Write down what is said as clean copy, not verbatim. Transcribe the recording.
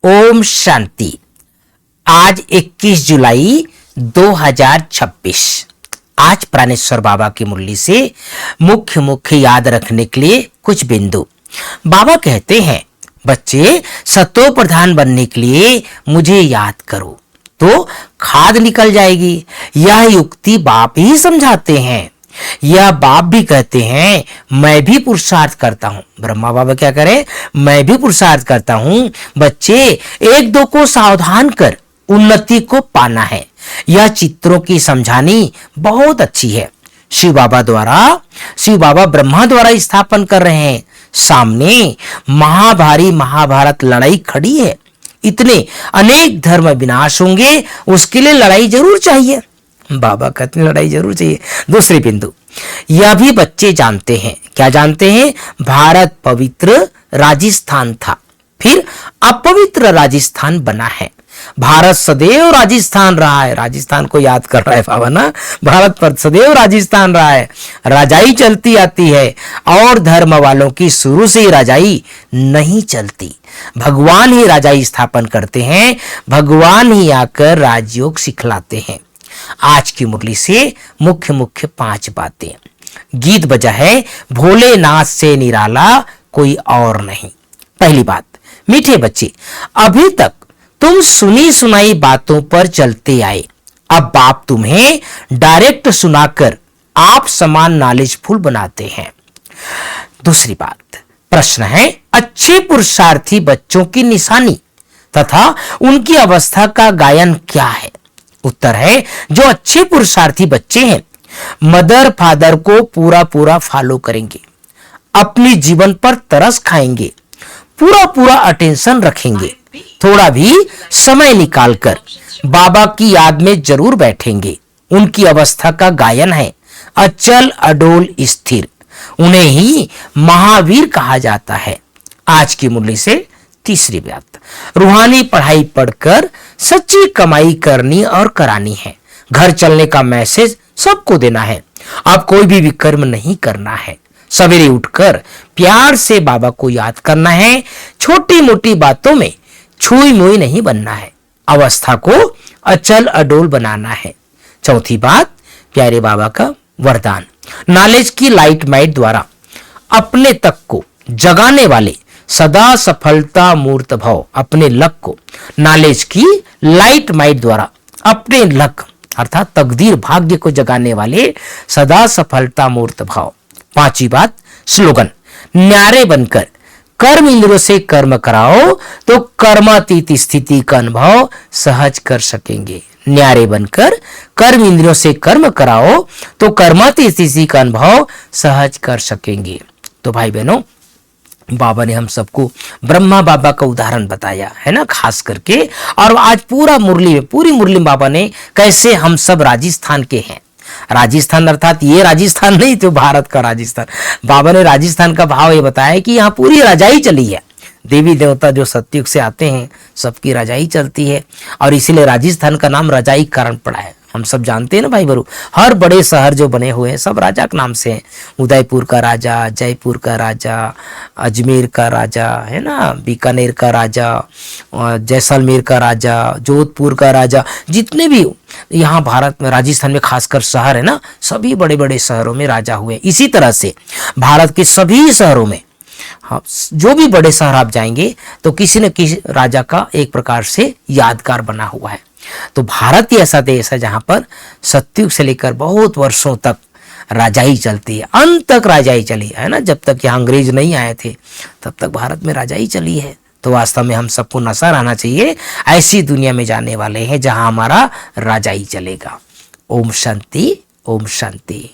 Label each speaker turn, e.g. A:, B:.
A: ओम शांति। आज 21 जुलाई 2026। आज प्राणेश्वर बाबा की मुरली से मुख्य याद रखने के लिए कुछ बिंदु। बाबा कहते हैं, बच्चे सतो प्रधान बनने के लिए मुझे याद करो तो खाद निकल जाएगी। यह युक्ति बाप ही समझाते हैं। यह बाप भी कहते हैं, मैं भी पुरुषार्थ करता हूं। ब्रह्मा बाबा क्या करें? मैं भी पुरुषार्थ करता हूं। बच्चे, एक दो को सावधान कर उन्नति को पाना है। यह चित्रों की समझानी बहुत अच्छी है। शिव बाबा ब्रह्मा द्वारा स्थापन कर रहे हैं। सामने महाभारी महाभारत लड़ाई खड़ी है। इतने अनेक धर्म विनाश होंगे, उसके लिए लड़ाई जरूर चाहिए। बाबा कहते हैं लड़ाई जरूर चाहिए। दूसरी बिंदु, यह भी बच्चे जानते हैं। क्या जानते हैं? भारत पवित्र राजस्थान था, फिर अपवित्र राजस्थान बना है। भारत सदैव राजस्थान रहा है। राजस्थान को याद कर रहा है बाबा ना। भारत पर सदैव राजस्थान रहा है। राजाई चलती आती है और धर्म वालों की शुरू से ही राजाई नहीं चलती। भगवान ही राजाई स्थापन करते हैं। भगवान ही आकर राजयोग सिखलाते हैं। आज की मुरली से मुख्य 5 बातें। गीत बजा है, भोलेनाथ से निराला कोई और नहीं। पहली बात, मीठे बच्चे, अभी तक तुम सुनी सुनाई बातों पर चलते आए। अब बाप तुम्हें डायरेक्ट सुनाकर आप समान नॉलेजफुल बनाते हैं। दूसरी बात, प्रश्न है, अच्छे पुरुषार्थी बच्चों की निशानी तथा उनकी अवस्था का गायन क्या है? उत्तर है, जो अच्छे पुरुषार्थी बच्चे हैं मदर फादर को पूरा फॉलो करेंगे, अपनी जीवन पर तरस खाएंगे, पूरा अटेंशन रखेंगे, थोड़ा भी समय निकालकर बाबा की याद में जरूर बैठेंगे। उनकी अवस्था का गायन है अचल अडोल स्थिर। उन्हें ही महावीर कहा जाता है। आज की मुरली से तीसरी बात, रूहानी पढ़ाई पढ़कर सच्ची कमाई करनी और करानी है। घर चलने का मैसेज सबको देना है। अब कोई भी विकर्म नहीं करना है। सवेरे उठकर प्यार से बाबा को याद करना है। छोटी मोटी बातों में छुई मुई नहीं बनना है। अवस्था को अचल अडोल बनाना है। चौथी बात, प्यारे बाबा का वरदान, नॉलेज की लाइट माइट द्वारा अपने तक को जगाने वाले सदा सफलता मूर्त भव। अपने लक को नॉलेज की लाइट माइट द्वारा अपने लक अर्थात तकदीर भाग्य को जगाने वाले सदा सफलता मूर्त भाव। पांचवी बात, स्लोगन, न्यारे बनकर कर्म इंद्रियों से कर्म कराओ तो कर्मातीत स्थिति का अनुभव सहज कर सकेंगे। न्यारे बनकर कर्म इंद्रियों से कर्म कराओ तो कर्मातीत स्थिति का अनुभव सहज कर सकेंगे। तो भाई बहनों, बाबा ने हम सबको ब्रह्मा बाबा का उदाहरण बताया है ना, खास करके। और आज पूरी मुरली में बाबा ने कैसे हम सब राजस्थान के हैं। राजस्थान अर्थात ये राजस्थान नहीं तो भारत का राजस्थान। बाबा ने राजस्थान का भाव ये बताया कि यहाँ पूरी राजाई चली है। देवी देवता जो सतयुग से आते हैं सबकी राजाई चलती है और इसीलिए राजस्थान का नाम राजाई कारण पड़ा है। हम सब जानते हैं ना भाई बरू, हर बड़े शहर जो बने हुए हैं सब राजा के नाम से हैं। उदयपुर का राजा, जयपुर का राजा, अजमेर का राजा है ना, बीकानेर का राजा, जैसलमेर का राजा, जोधपुर का राजा, जितने भी यहाँ भारत में राजस्थान में खासकर शहर है ना, सभी बड़े बड़े शहरों में राजा हुए। इसी तरह से भारत के सभी शहरों में जो भी बड़े शहर आप जाएंगे तो किसी न किसी राजा का एक प्रकार से यादगार बना हुआ है। तो भारत ही ऐसा देश है जहां पर सतयुग से लेकर बहुत वर्षों तक राजाई चलती है। अंत तक राजाई चली है ना। जब तक यहाँ अंग्रेज नहीं आए थे तब तक भारत में राजाई चली है। तो वास्तव में हम सबको नशा रहना चाहिए, ऐसी दुनिया में जाने वाले हैं जहां हमारा राजाई चलेगा। ओम शांति, ओम शांति।